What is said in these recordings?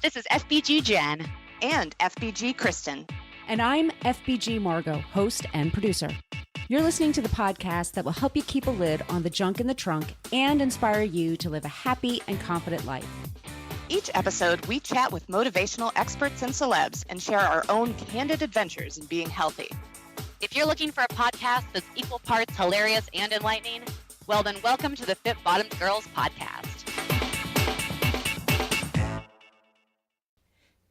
This is FBG Jen. And FBG Kristen. And I'm FBG Margot, host and producer. You're listening to the podcast that will help you keep a lid on the junk in the trunk and inspire you to live a happy and confident life. Each episode, we chat with motivational experts and celebs and share our own candid adventures in being healthy. If you're looking for a podcast that's equal parts hilarious and enlightening, well then welcome to the Fit Bottomed Girls podcast.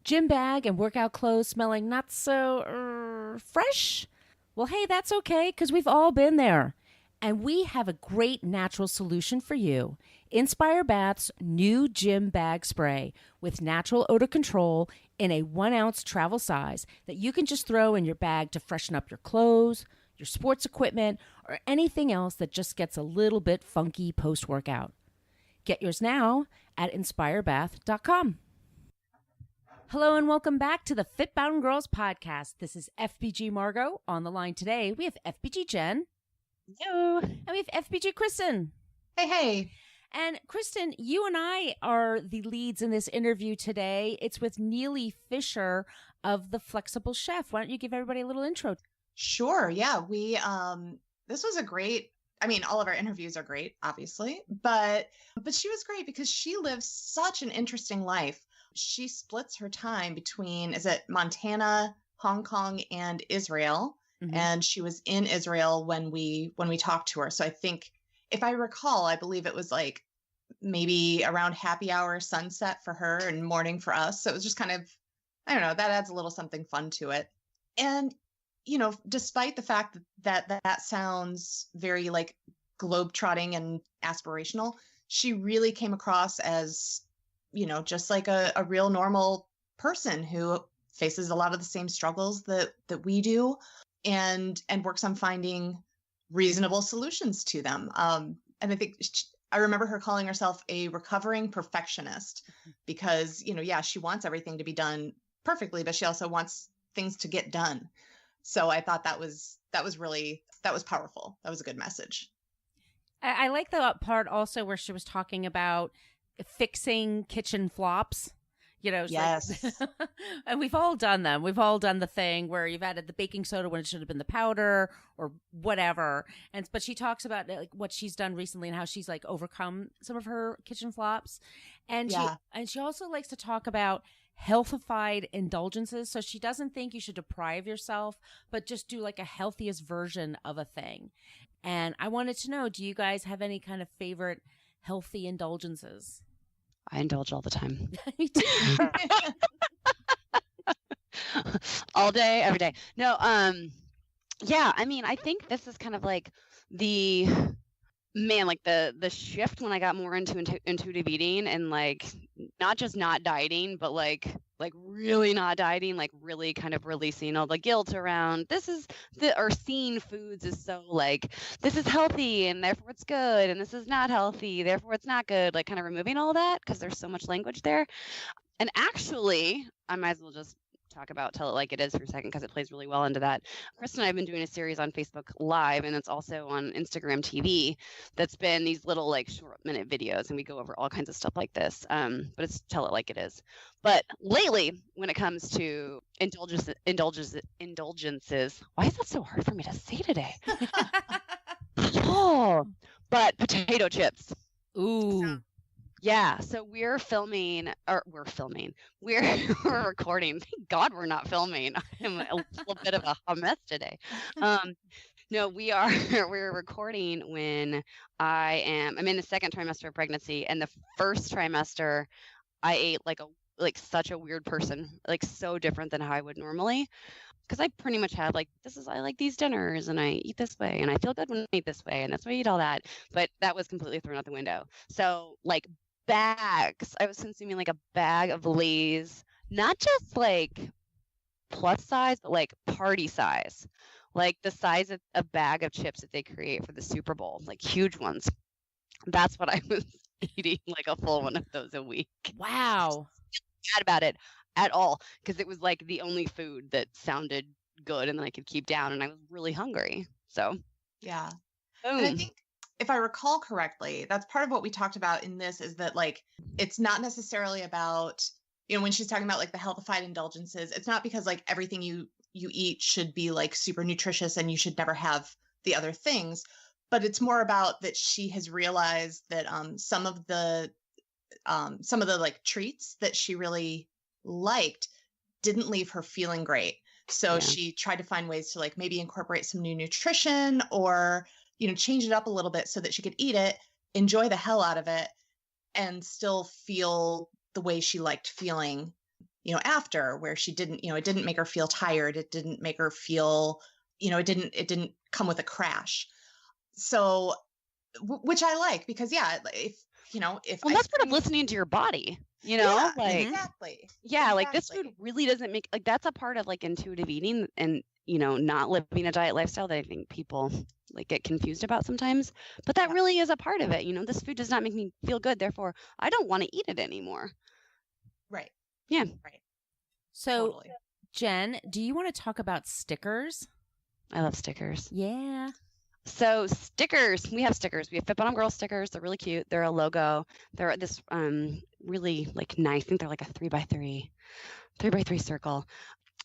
Gym bag and workout clothes smelling not so fresh? Well, hey, that's okay, because we've all been there. And we have a great natural solution for you. Inspire Bath's new gym bag spray with natural odor control in a 1-ounce travel size that you can just throw in your bag to freshen up your clothes, your sports equipment, or anything else that just gets a little bit funky post-workout. Get yours now at inspirebath.com. Hello and welcome back to the Fit Bottomed Girls podcast. This is FBG Margot. On the line today, we have FBG Jen. Hello. And we have FBG Kristen. Hey. And Kristen, you and I are the leads in this interview today. It's with Nealy Fischer of The Flexible Chef. Why don't you give everybody a little intro? Sure. Yeah. This was a great, all of our interviews are great, obviously, but she was great because she lives such an interesting life. She splits her time between, Montana, Hong Kong, and Israel. Mm-hmm. And she was in Israel when we talked to her. So I think, if I recall, I believe it was like maybe around happy hour sunset for her and morning for us. So it was just kind of, that adds a little something fun to it. And, despite the fact that sounds very like globetrotting and aspirational, she really came across as, just like a real normal person who faces a lot of the same struggles that we do and works on finding reasonable solutions to them. And I think I remember her calling herself a recovering perfectionist because, she wants everything to be done perfectly, but she also wants things to get done. So I thought that was powerful. That was a good message. I like the part also where she was talking about fixing kitchen flops. Yes. Like, and we've all done them. We've all done the thing where you've added the baking soda when it should have been the powder or whatever. But she talks about like what she's done recently and how she's like overcome some of her kitchen flops. And she also likes to talk about healthified indulgences. So she doesn't think you should deprive yourself, but just do like a healthiest version of a thing. And I wanted to know, do you guys have any kind of favorite healthy indulgences? I indulge all the time. All day, every day. No, I think this is kind of like the shift when I got more into intuitive eating and like not just not dieting, but like really not dieting, like really kind of releasing all the guilt around seeing foods is so like, this is healthy and therefore it's good, and this is not healthy, therefore it's not good, like kind of removing all that because there's so much language there. And actually, I might as well just talk about Tell It Like It Is for a second because it plays really well into that. Kristen and I have been doing a series on Facebook Live, and it's also on Instagram TV that's been these little like short minute videos, and we go over all kinds of stuff like this. But it's Tell It Like It Is. But lately, when it comes to indulgences, why is that so hard for me to say today? But potato chips. Ooh. Yeah, so we're recording. Thank God we're not filming. I'm a little bit of a mess today. No, we're recording when I'm in the second trimester of pregnancy, and the first trimester I ate like such a weird person, like so different than how I would normally. Because I pretty much had I like these dinners and I eat this way and I feel good when I eat this way and that's why I eat all that. But that was completely thrown out the window. So like bags, I was consuming like a bag of Lay's, not just like plus size, but like party size, like the size of a bag of chips that they create for the Super Bowl, like huge ones. That's what I was eating, like a full one of those a week. Wow. Bad about it at all, because it was like the only food that sounded good and then I could keep down, and I was really hungry. So yeah. Boom. And I think if I recall correctly, that's part of what we talked about in this, is that like it's not necessarily about when she's talking about like the healthified indulgences, it's not because like everything you eat should be like super nutritious and you should never have the other things, but it's more about that she has realized that some of the like treats that she really liked didn't leave her feeling great. So she tried to find ways to like maybe incorporate some new nutrition or, change it up a little bit so that she could eat it, enjoy the hell out of it, and still feel the way she liked feeling, after, where she didn't, it didn't make her feel tired. It didn't make her feel, it didn't come with a crash. So, which I like, because if well, that's part of listening to your body, exactly. Like this food really doesn't make, like, that's a part of like intuitive eating and, not living a diet lifestyle that I think people like get confused about sometimes, but that really is a part of it. This food does not make me feel good, therefore I don't want to eat it anymore. Right. Yeah. Right. So Totally. Jen, do you want to talk about stickers? I love stickers. Yeah. So stickers, we have stickers. We have Fit Bottom Girl stickers. They're really cute. They're a logo. They're this really like nice. I think they're like a 3x3 circle.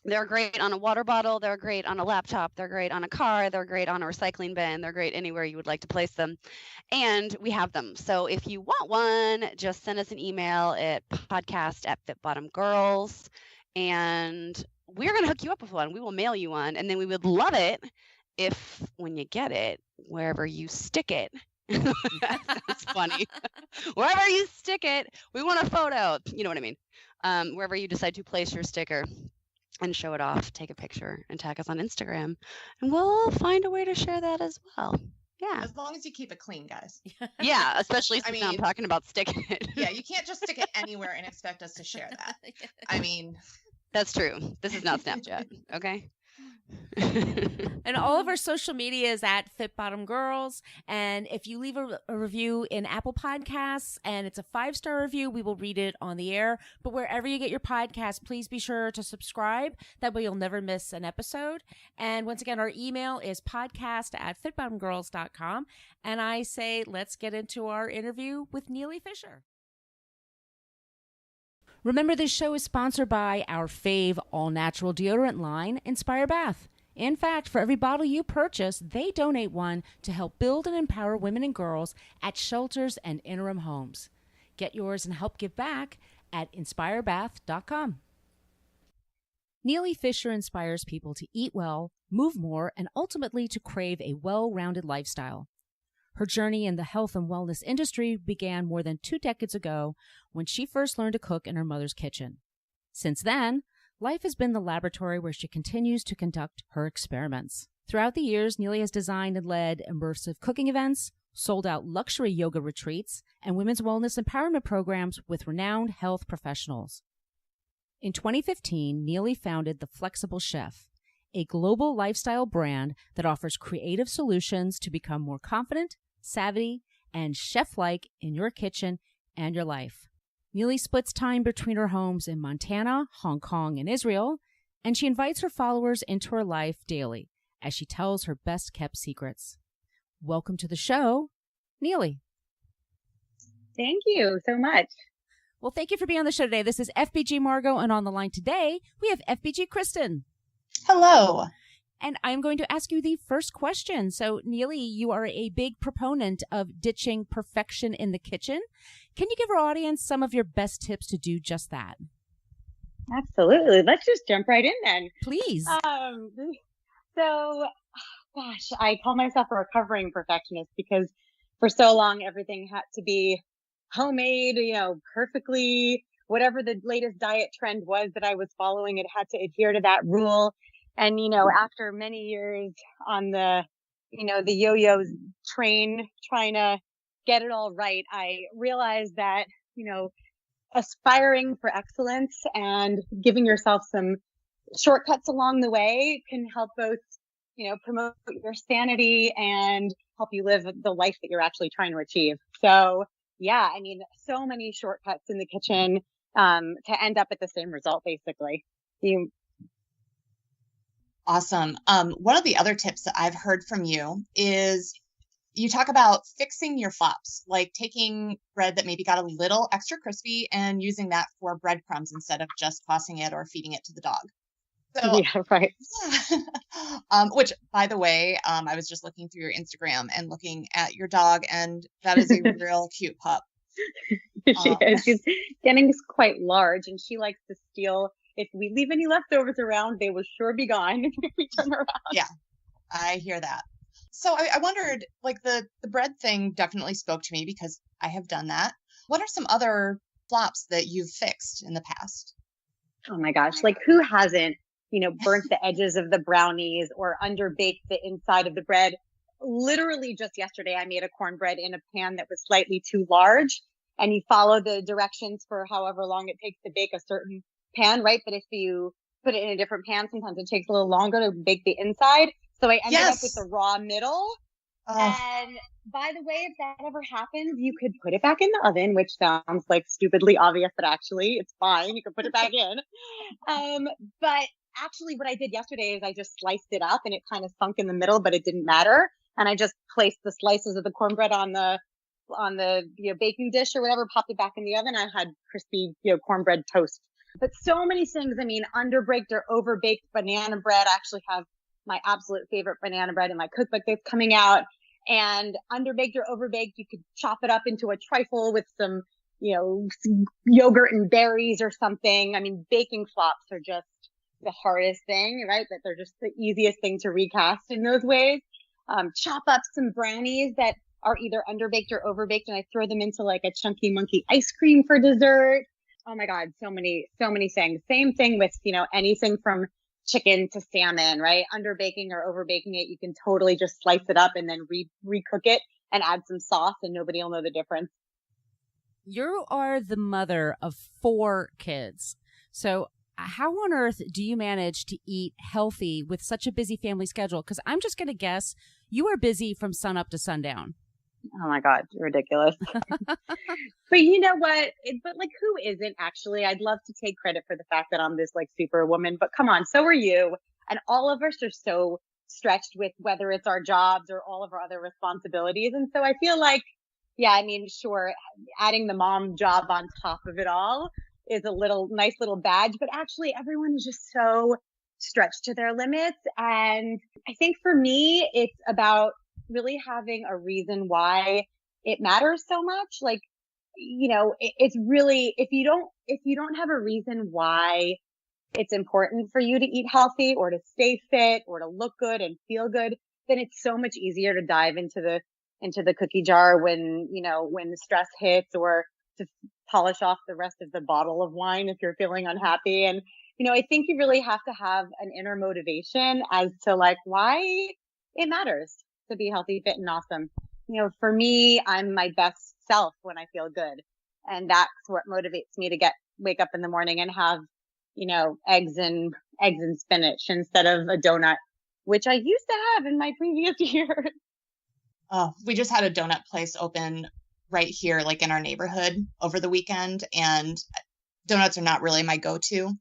They're great on a water bottle. They're great on a laptop. They're great on a car. They're great on a recycling bin. They're great anywhere you would like to place them. And we have them. So if you want one, just send us an email at podcast@fitbottomgirls, and we're going to hook you up with one. We will mail you one. And then we would love it if when you get it, wherever you stick it, that's funny. Wherever you stick it, we want a photo. You know what I mean? Wherever you decide to place your sticker, and show it off, take a picture and tag us on Instagram, and we'll find a way to share that as well. Yeah. As long as you keep it clean, guys. Yeah, especially since I'm talking about sticking it. Yeah, you can't just stick it anywhere and expect us to share that. I mean, that's true. This is not Snapchat, okay? And all of our social media is at Fit Bottom Girls. And if you leave a review in Apple Podcasts and it's a 5-star review, we will read it on the air. But wherever you get your podcast, please be sure to subscribe. That way you'll never miss an episode. And once again, our email is podcast@fitbottomgirls.com. And I say, let's get into our interview with Nealy Fischer. Remember, this show is sponsored by our fave all-natural deodorant line, Inspire Bath. In fact, for every bottle you purchase, they donate one to help build and empower women and girls at shelters and interim homes. Get yours and help give back at inspirebath.com. Nealy Fischer inspires people to eat well, move more, and ultimately to crave a well-rounded lifestyle. Her journey in the health and wellness industry began more than 2 decades ago when she first learned to cook in her mother's kitchen. Since then, life has been the laboratory where she continues to conduct her experiments. Throughout the years, Nealy has designed and led immersive cooking events, sold out luxury yoga retreats, and women's wellness empowerment programs with renowned health professionals. In 2015, Nealy founded The Flexible Chef, a global lifestyle brand that offers creative solutions to become more confident, savvy, and chef-like in your kitchen and your life. Nealy splits time between her homes in Montana, Hong Kong, and Israel, and she invites her followers into her life daily as she tells her best-kept secrets. Welcome to the show, Nealy. Thank you so much. Well, thank you for being on the show today. This is FBG Margot, and on the line today, we have FBG Kristen. Hello. And I'm going to ask you the first question. So, Nealy, you are a big proponent of ditching perfection in the kitchen. Can you give our audience some of your best tips to do just that? Absolutely. Let's just jump right in then. Please. So, gosh, I call myself a recovering perfectionist because for so long, everything had to be homemade, perfectly, whatever the latest diet trend was that I was following, it had to adhere to that rule. And, after many years on the yo-yo train, trying to get it all right, I realized that, aspiring for excellence and giving yourself some shortcuts along the way can help both, promote your sanity and help you live the life that you're actually trying to achieve. So, yeah, so many shortcuts in the kitchen to end up at the same result, basically. Awesome. One of the other tips that I've heard from you is you talk about fixing your flops, like taking bread that maybe got a little extra crispy and using that for breadcrumbs instead of just tossing it or feeding it to the dog. So, Yeah, right. which, by the way, I was just looking through your Instagram and looking at your dog, and that is a real cute pup. She is. She's getting quite large, and she likes to steal. If we leave any leftovers around, they will sure be gone if we turn around. Yeah, I hear that. So I wondered, like the bread thing definitely spoke to me because I have done that. What are some other flops that you've fixed in the past? Oh my gosh, like who hasn't, burnt the edges of the brownies or underbaked the inside of the bread? Literally just yesterday, I made a cornbread in a pan that was slightly too large, and you follow the directions for however long it takes to bake a certain pan, right? But if you put it in a different pan, sometimes it takes a little longer to bake the inside. So I ended up with the raw middle. And by the way, if that ever happens, you could put it back in the oven, which sounds like stupidly obvious, but actually it's fine. You can put it back in. But actually what I did yesterday is I just sliced it up and it kind of sunk in the middle, but it didn't matter. And I just placed the slices of the cornbread on the baking dish or whatever, popped it back in the oven. I had crispy, cornbread toast. But so many things. I mean, underbaked or overbaked banana bread. I actually have my absolute favorite banana bread in my cookbook that's coming out. And underbaked or overbaked, you could chop it up into a trifle with some, yogurt and berries or something. I mean, baking flops are just the hardest thing, right? That they're just the easiest thing to recast in those ways. Chop up some brownies that are either underbaked or overbaked, and I throw them into like a chunky monkey ice cream for dessert. Oh my God, so many things. Same thing with, anything from chicken to salmon, right? Underbaking or overbaking it, you can totally just slice it up and then recook it and add some sauce and nobody will know the difference. You are the mother of 4 kids. So how on earth do you manage to eat healthy with such a busy family schedule? Because I'm just going to guess you are busy from sun up to sundown. Oh my God, ridiculous. But you know what? But like, who isn't actually? I'd love to take credit for the fact that I'm this like super woman, but come on, so are you. And all of us are so stretched with whether it's our jobs or all of our other responsibilities. And so I feel like, yeah, I mean, sure, adding the mom job on top of it all is a nice little badge, but actually everyone is just so stretched to their limits. And I think for me, it's about really having a reason why it matters so much. Like, it's really, if you don't have a reason why it's important for you to eat healthy or to stay fit or to look good and feel good, then it's so much easier to dive into the cookie jar when the stress hits, or to polish off the rest of the bottle of wine if you're feeling unhappy. And, I think you really have to have an inner motivation as to like why it matters to be healthy, fit, and awesome. For me, I'm my best self when I feel good. And that's what motivates me to wake up in the morning and have, eggs and spinach instead of a donut, which I used to have in my previous years. We just had a donut place open right here, like in our neighborhood over the weekend. And donuts are not really my go-to,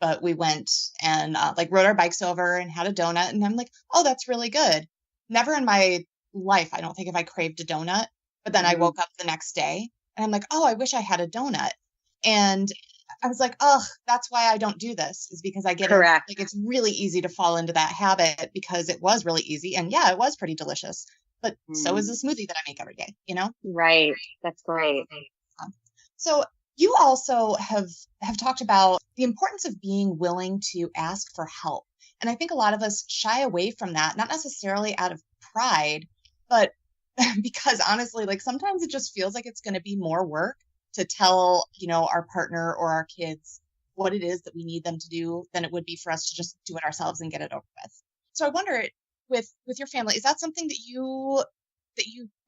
but we went and rode our bikes over and had a donut. And I'm like, oh, that's really good. Never in my life, I don't think if I craved a donut, but then I woke up the next day and I'm like, oh, I wish I had a donut. And I was like, oh, that's why I don't do this, is because I get correct. Like, it's really easy to fall into that habit because it was really easy. And yeah, it was pretty delicious, but so is the smoothie that I make every day, Right. That's great. So you also have talked about the importance of being willing to ask for help. And I think a lot of us shy away from that, not necessarily out of pride, but because honestly, like sometimes it just feels like it's going to be more work to tell, our partner or our kids what it is that we need them to do than it would be for us to just do it ourselves and get it over with. So I wonder, with your family, is that something that you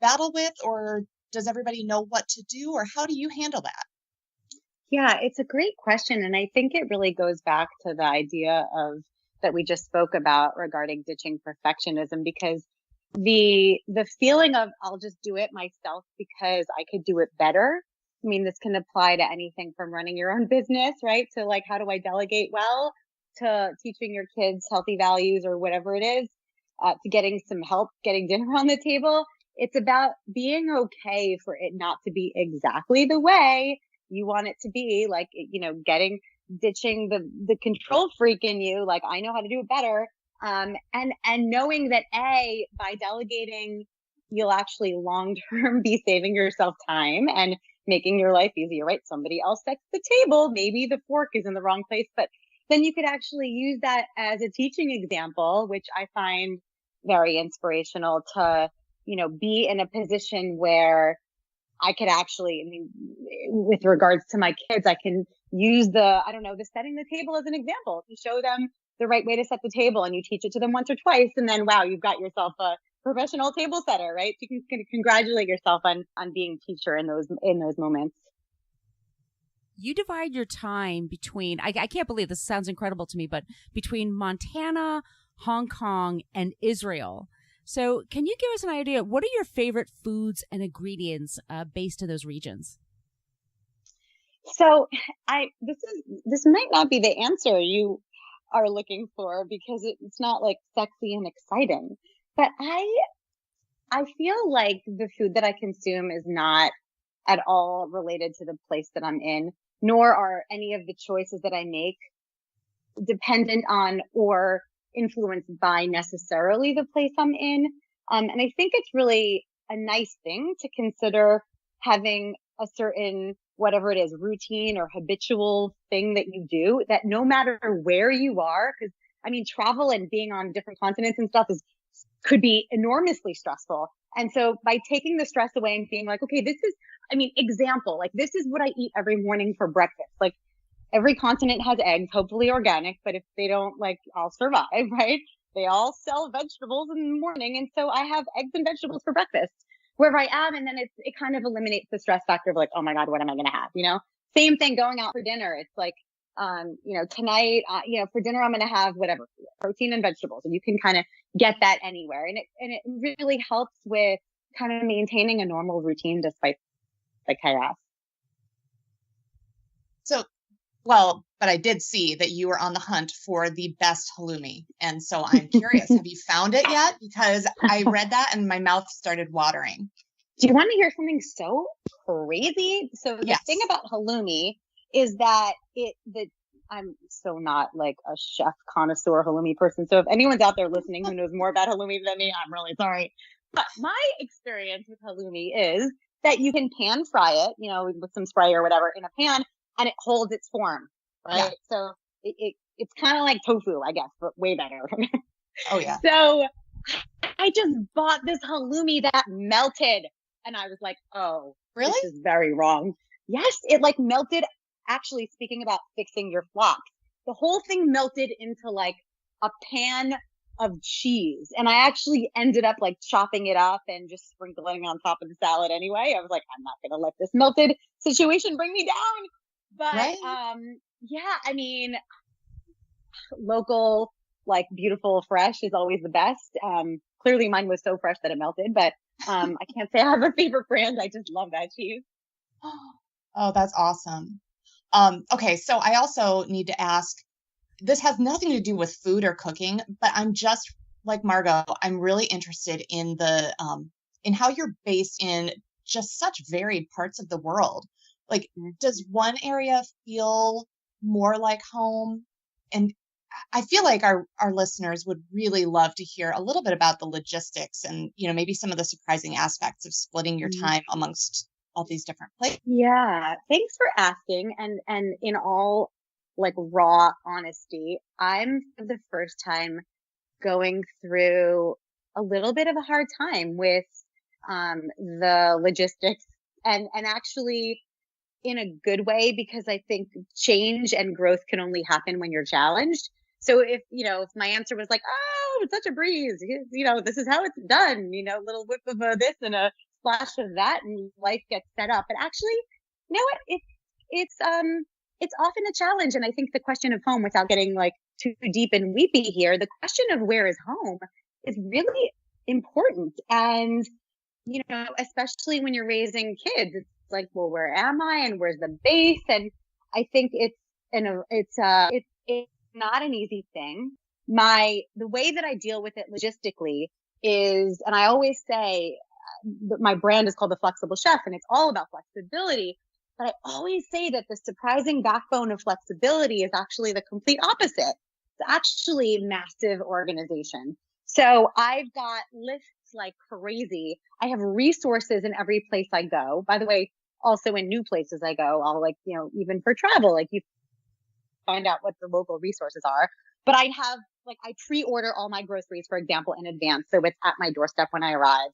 battle with, or does everybody know what to do, or how do you handle that? Yeah, it's a great question. And I think it really goes back to the idea of that we just spoke about regarding ditching perfectionism, because the feeling of I'll just do it myself because I could do it better. I mean, this can apply to anything from running your own business, right? To like, how do I delegate well, to teaching your kids healthy values or whatever it is, to getting some help, getting dinner on the table. it's about being okay for it not to be exactly the way you want it to be. Like, ditching the control freak in you. Like, I know how to do it better. And knowing that by delegating, you'll actually long-term be saving yourself time and making your life easier, right? Somebody else sets the table. Maybe the fork is in the wrong place, but then you could actually use that as a teaching example, which I find very inspirational to, be in a position where I could actually, with regards to my kids, I can use the setting the table as an example to show them the right way to set the table, and you teach it to them once or twice. And then, wow, you've got yourself a professional table setter, right? You can congratulate yourself on being a teacher in those moments. You divide your time between, I can't believe this sounds incredible to me, but between Montana, Hong Kong, and Israel. So can you give us an idea? What are your favorite foods and ingredients based in those regions? So this might not be the answer you are looking for, because it's not like sexy and exciting, but I feel like the food that I consume is not at all related to the place that I'm in, nor are any of the choices that I make dependent on or influenced by necessarily the place I'm in. And I think it's really a nice thing to consider having a certain, whatever it is, routine or habitual thing that you do, that no matter where you are, because travel and being on different continents and stuff could be enormously stressful. And so by taking the stress away and being like, okay, this is what I eat every morning for breakfast. Like, every continent has eggs, hopefully organic, but if they don't, I'll survive, right? They all sell vegetables in the morning. And so I have eggs and vegetables for breakfast wherever I am. And then it kind of eliminates the stress factor of like, oh my God, what am I going to have? Same thing going out for dinner. It's like, tonight, for dinner, I'm going to have whatever, protein and vegetables. And you can kind of get that anywhere. And it really helps with kind of maintaining a normal routine despite the chaos. So, well, but I did see that you were on the hunt for the best halloumi. And so I'm curious, have you found it yet? Because I read that and my mouth started watering. Do you want to hear something so crazy? So the thing about halloumi is that I'm so not like a chef connoisseur halloumi person. So if anyone's out there listening who knows more about halloumi than me, I'm really sorry. But my experience with halloumi is that you can pan fry it, with some spray or whatever in a pan, and it holds its form, right? Yeah. So it's kind of like tofu, I guess, but way better. Oh yeah. So I just bought this halloumi that melted, and I was like, oh, really? This is very wrong. Yes, it melted. Actually, speaking about fixing your flock, the whole thing melted into a pan of cheese. And I actually ended up chopping it up and just sprinkling on top of the salad anyway. I was like, I'm not going to let this melted situation bring me down. But, right? Local, beautiful, fresh is always the best. Clearly mine was so fresh that it melted, but, I can't say I have a favorite brand. I just love that cheese. Oh, that's awesome. Okay. So I also need to ask, this has nothing to do with food or cooking, but I'm just like Margot, I'm really interested in in how you're based in just such varied parts of the world. Like, does one area feel more like home? And I feel like our listeners would really love to hear a little bit about the logistics and, maybe some of the surprising aspects of splitting your time amongst all these different places. Yeah. Thanks for asking. And in all raw honesty, I'm for the first time going through a little bit of a hard time with the logistics and actually in a good way, because I think change and growth can only happen when you're challenged. So if my answer was oh, it's such a breeze, this is how it's done, little whip of this and a splash of that and life gets set up. But actually, you know what? It's often a challenge. And I think the question of home, without getting too deep and weepy here, the question of where is home is really important. And, especially when you're raising kids, it's well, where am I and where's the base? And I think it's not an easy thing. The way that I deal with it logistically is, and I always say, my brand is called The Flexible Chef, and it's all about flexibility. But I always say that the surprising backbone of flexibility is actually the complete opposite. It's actually massive organization. So I've got lists like crazy. I have resources in every place I go. By the way, also in new places I go, I'll like, even for travel, like you find out what the local resources are. But I have like, I pre-order all my groceries, for example, in advance. So it's at my doorstep when I arrive.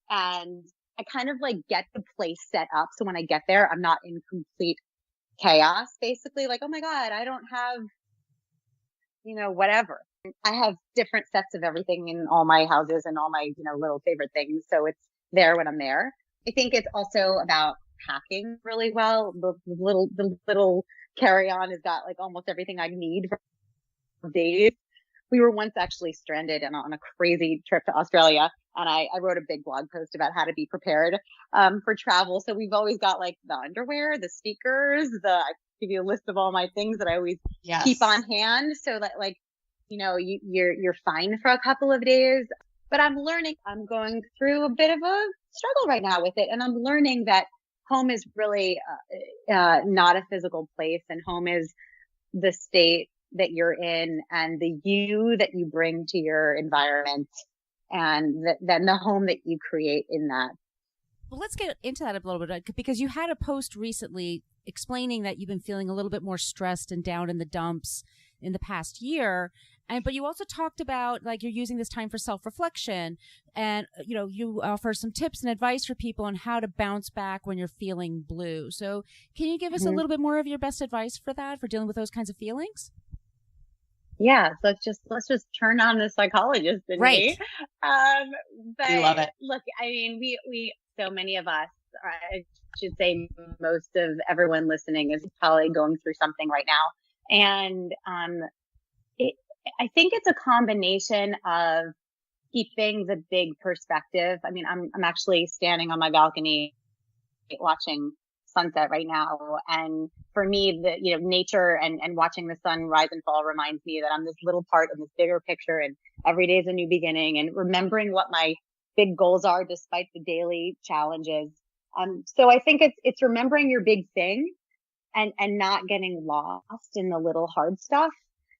And I kind of like get the place set up. So when I get there, I'm not in complete chaos, basically like, oh my God, I don't have, whatever. I have different sets of everything in all my houses and all my, little favorite things. So it's there when I'm there. I think it's also about packing really well. The little carry-on has got like almost everything I need for days. We were once actually stranded on a crazy trip to Australia, and I wrote a big blog post about how to be prepared for travel. So we've always got like the underwear, the speakers, I give you a list of all my things that I always keep on hand, so that like, you're fine for a couple of days. But I'm learning. I'm going through a bit of a struggle right now with it, and I'm learning that home is really not a physical place, and home is the state that you're in and the you that you bring to your environment, and then the home that you create in that. Well, let's get into that a little bit, because you had a post recently explaining that you've been feeling a little bit more stressed and down in the dumps in the past year. But you also talked about like you're using this time for self-reflection, and you offer some tips and advice for people on how to bounce back when you're feeling blue. So can you give us a little bit more of your best advice for that, for dealing with those kinds of feelings? Yeah, so let's just turn on the psychologist in me. But we love it. Look, I mean, we so many of us, I should say most of everyone listening is probably going through something right now. And I think it's a combination of keeping the big perspective. I mean, I'm actually standing on my balcony watching sunset right now. And for me, nature and watching the sun rise and fall reminds me that I'm this little part of this bigger picture, and every day is a new beginning, and remembering what my big goals are despite the daily challenges. So I think it's remembering your big thing and not getting lost in the little hard stuff.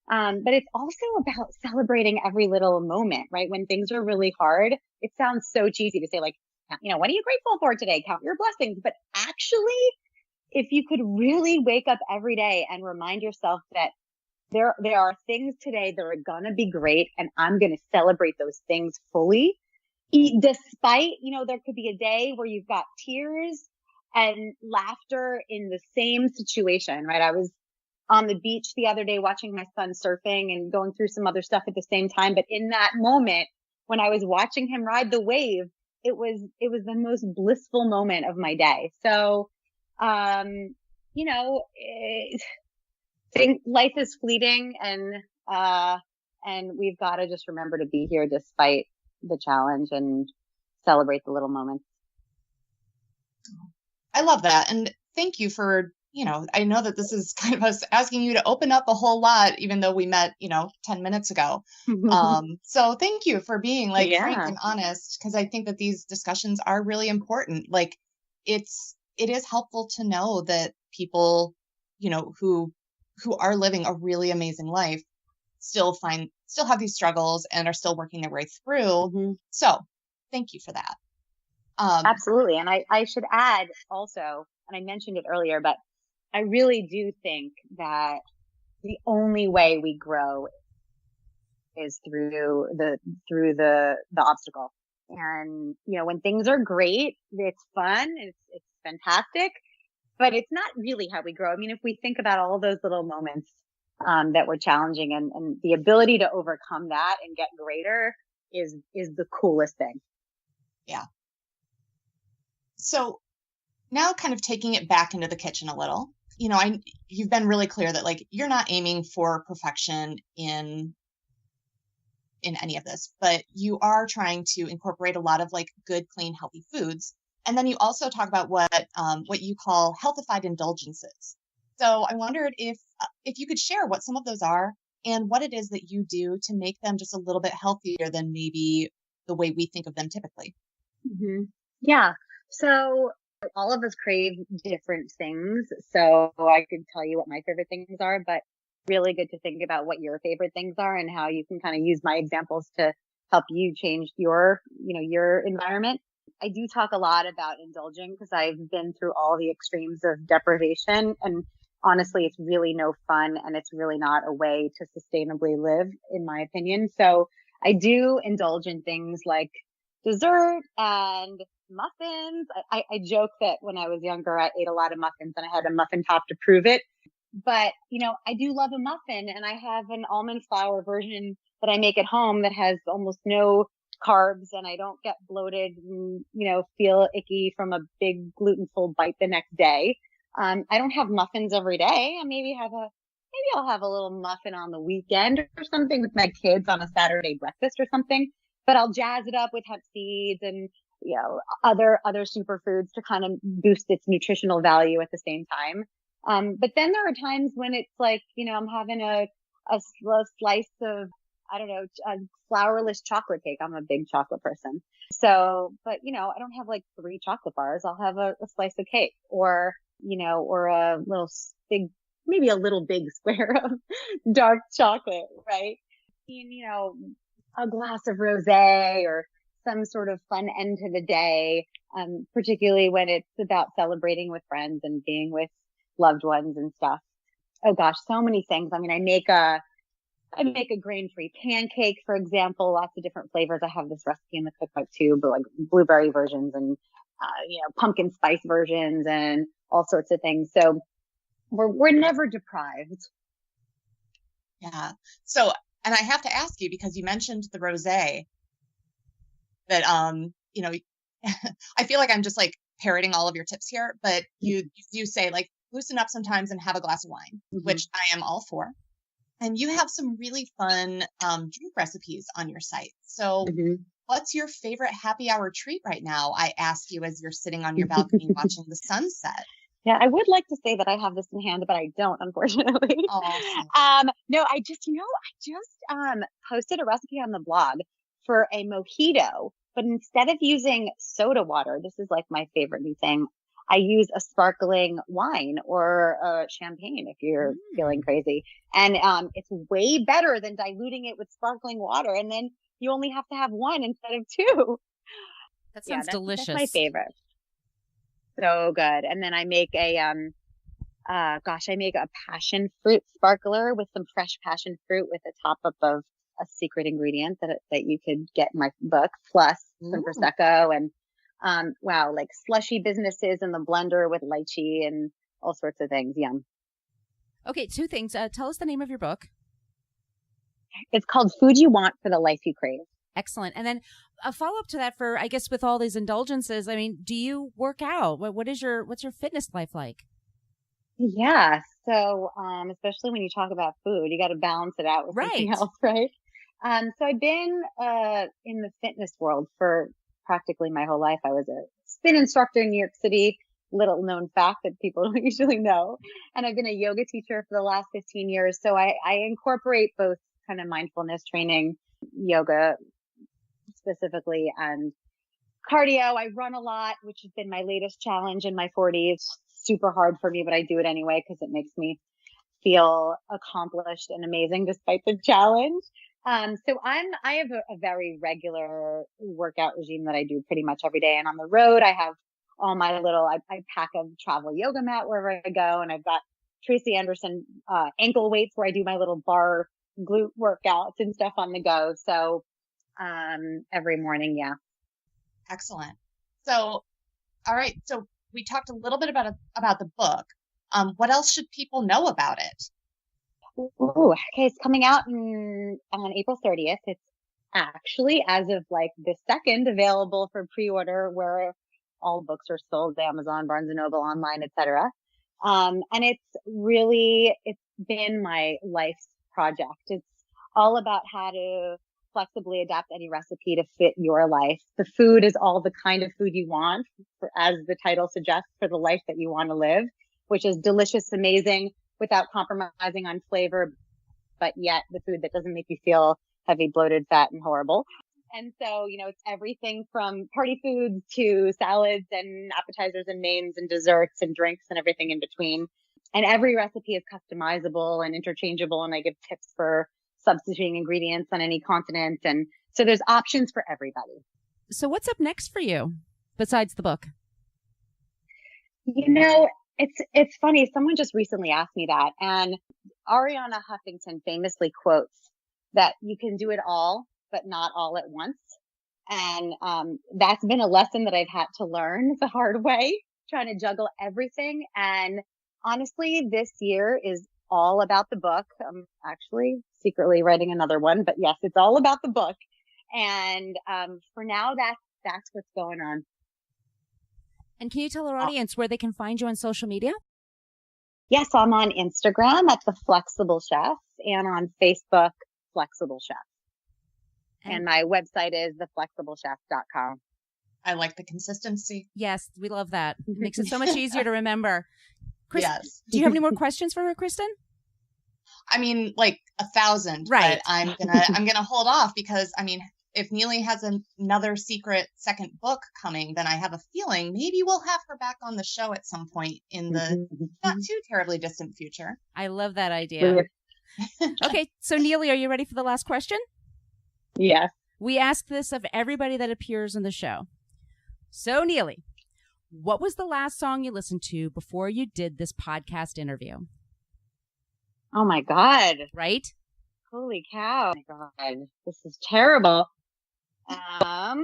But it's also about celebrating every little moment, right? When things are really hard, it sounds so cheesy to say like, what are you grateful for today? Count your blessings. But actually, if you could really wake up every day and remind yourself that there are things today that are going to be great, and I'm going to celebrate those things fully, despite, there could be a day where you've got tears and laughter in the same situation, right? I was on the beach the other day watching my son surfing and going through some other stuff at the same time. But in that moment, when I was watching him ride the wave, it was the most blissful moment of my day. So, think life is fleeting, and we've got to just remember to be here despite the challenge and celebrate the little moments. I love that. And thank you for, I know that this is kind of us asking you to open up a whole lot, even though we met, 10 minutes ago. So thank you for being like frank and honest, because I think that these discussions are really important. Like it is helpful to know that people, who are living a really amazing life still have these struggles and are still working their way through. Mm-hmm. So thank you for that. Absolutely. And I should add also, and I mentioned it earlier, but I really do think that the only way we grow is through the obstacle. And, when things are great, it's fun, it's fantastic, but it's not really how we grow. I mean, if we think about all those little moments, that were challenging, and the ability to overcome that and get greater is the coolest thing. Yeah. So now kind of taking it back into the kitchen a little, you've been really clear that like, you're not aiming for perfection in any of this, but you are trying to incorporate a lot of like good, clean, healthy foods. And then you also talk about what you call healthified indulgences. So I wondered if you could share what some of those are and what it is that you do to make them just a little bit healthier than maybe the way we think of them typically. Hmm. Yeah. So all of us crave different things. So I could tell you what my favorite things are, but really good to think about what your favorite things are and how you can kind of use my examples to help you change your environment. I do talk a lot about indulging because I've been through all the extremes of deprivation, and honestly, it's really no fun and it's really not a way to sustainably live, in my opinion. So I do indulge in things like dessert and muffins. I joke that when I was younger, I ate a lot of muffins and I had a muffin top to prove it. But, I do love a muffin, and I have an almond flour version that I make at home that has almost no carbs, and I don't get bloated and, feel icky from a big glutenful bite the next day. I don't have muffins every day. Maybe I'll have a little muffin on the weekend or something with my kids on a Saturday breakfast or something, but I'll jazz it up with hemp seeds and, other superfoods to kind of boost its nutritional value at the same time. But then there are times when it's like, I'm having a slice of, I don't know, a flourless chocolate cake. I'm a big chocolate person. So, but, I don't have like 3 chocolate bars. I'll have a slice of cake or a little big, maybe a little big square of dark chocolate, right? A glass of rosé or some sort of fun end to the day, particularly when it's about celebrating with friends and being with loved ones and stuff. Oh gosh, so many things. I mean, I make a grain-free pancake, for example, lots of different flavors. I have this recipe in the cookbook too, but like blueberry versions and, pumpkin spice versions and all sorts of things. So we're never deprived. Yeah. So, and I have to ask you, because you mentioned the rosé, that, I feel like I'm just like parroting all of your tips here, but you say like loosen up sometimes and have a glass of wine, which I am all for. And you have some really fun drink recipes on your site. So what's your favorite happy hour treat right now? I ask you as you're sitting on your balcony watching the sunset. Yeah, I would like to say that I have this in hand, but I don't, unfortunately. Awesome. No, I just posted a recipe on the blog for a mojito, but instead of using soda water, this is like my favorite new thing. I use a sparkling wine or champagne if you're feeling crazy. And it's way better than diluting it with sparkling water. And then you only have to have one instead of 2. That sounds delicious. That's my favorite. So good. And then I make I make a passion fruit sparkler with some fresh passion fruit with a top up of a secret ingredient that you could get in my book, plus some Prosecco and like slushy businesses in the blender with lychee and all sorts of things. Yum. Okay, 2 things. Tell us the name of your book. It's called Food You Want for the Life You Crave. Excellent. And then a follow-up to that for, I guess, with all these indulgences, I mean, do you work out? What's your fitness life like? Yeah. So, especially when you talk about food, you got to balance it out with something else, right? So I've been in the fitness world for practically my whole life. I was a spin instructor in New York City, little known fact that people don't usually know. And I've been a yoga teacher for the last 15 years. So I incorporate both kind of mindfulness training, yoga specifically, and cardio. I run a lot, which has been my latest challenge in my 40s. Super hard for me, but I do it anyway because it makes me feel accomplished and amazing despite the challenge. So I have a very regular workout regime that I do pretty much every day. And on the road, I have all my I pack a travel yoga mat wherever I go. And I've got Tracy Anderson, ankle weights where I do my little bar glute workouts and stuff on the go. So, every morning. Yeah. Excellent. So, all right. So we talked a little bit about the book. What else should people know about it? Ooh, okay, it's coming out on April 30th. It's actually, as of like the 2nd, available for pre-order where all books are sold, Amazon, Barnes & Noble, online, etc. And it's been my life's project. It's all about how to flexibly adapt any recipe to fit your life. The food is all the kind of food you want, as the title suggests, for the life that you want to live, which is delicious, amazing, without compromising on flavor, but yet the food that doesn't make you feel heavy, bloated, fat, and horrible. And so, it's everything from party foods to salads and appetizers and mains and desserts and drinks and everything in between. And every recipe is customizable and interchangeable. And I give tips for substituting ingredients on any continent. And so there's options for everybody. So what's up next for you besides the book? It's funny. Someone just recently asked me that. And Ariana Huffington famously quotes that you can do it all, but not all at once. And that's been a lesson that I've had to learn the hard way, trying to juggle everything. And honestly, this year is all about the book. I'm actually secretly writing another one, but yes, it's all about the book. And for now, that's what's going on. And can you tell our audience where they can find you on social media? Yes, I'm on Instagram at The Flexible Chef and on Facebook, Flexible Chef. And my website is theflexiblechef.com. I like the consistency. Yes, we love that. It makes it so much easier to remember. Yes. Do you have any more questions for her, Kristen? I mean, like 1,000. Right. But I'm gonna hold off because if Nealy has another secret second book coming, then I have a feeling maybe we'll have her back on the show at some point in the not too terribly distant future. I love that idea. Okay, so Nealy, are you ready for the last question? Yes. We ask this of everybody that appears in the show. So, Nealy, what was the last song you listened to before you did this podcast interview? Oh, my God. Right? Holy cow. Oh, my God. This is terrible. I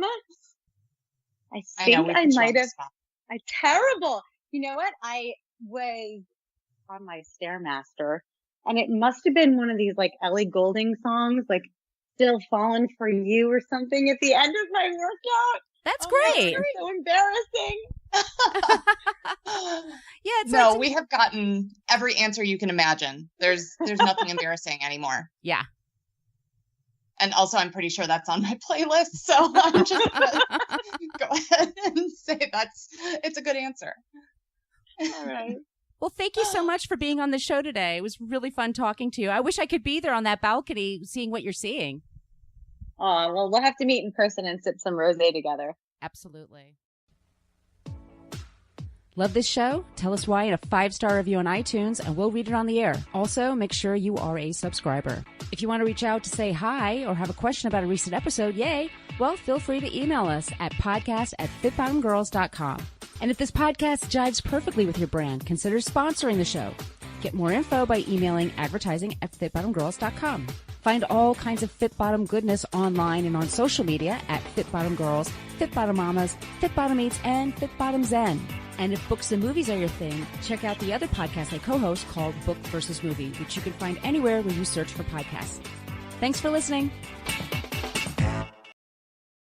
think I might have. Terrible. You know what? I was on my Stairmaster, and it must have been one of these, like, Ellie Goulding songs, like, Still Falling for You or something at the end of my workout. That's great. That's so embarrassing. Yeah, we have gotten every answer you can imagine. There's nothing embarrassing anymore. Yeah. And also, I'm pretty sure that's on my playlist. So I'm just gonna go ahead and say it's a good answer. All right. Well, thank you so much for being on the show today. It was really fun talking to you. I wish I could be there on that balcony seeing what you're seeing. Oh, well, we'll have to meet in person and sip some rosé together. Absolutely. Love this show? Tell us why in a 5-star review on iTunes and we'll read it on the air. Also, make sure you are a subscriber. If you want to reach out to say hi or have a question about a recent episode, yay, well, feel free to email us at podcast@fitbottomgirls.com. And if this podcast jives perfectly with your brand, consider sponsoring the show. Get more info by emailing advertising@fitbottomgirls.com. Find all kinds of Fit Bottom goodness online and on social media at Fit Bottom Girls, Fit Bottom Mamas, Fit Bottom Eats, and Fit Bottom Zen. And if books and movies are your thing, check out the other podcast I co-host called Book versus Movie, which you can find anywhere where you search for podcasts. Thanks for listening.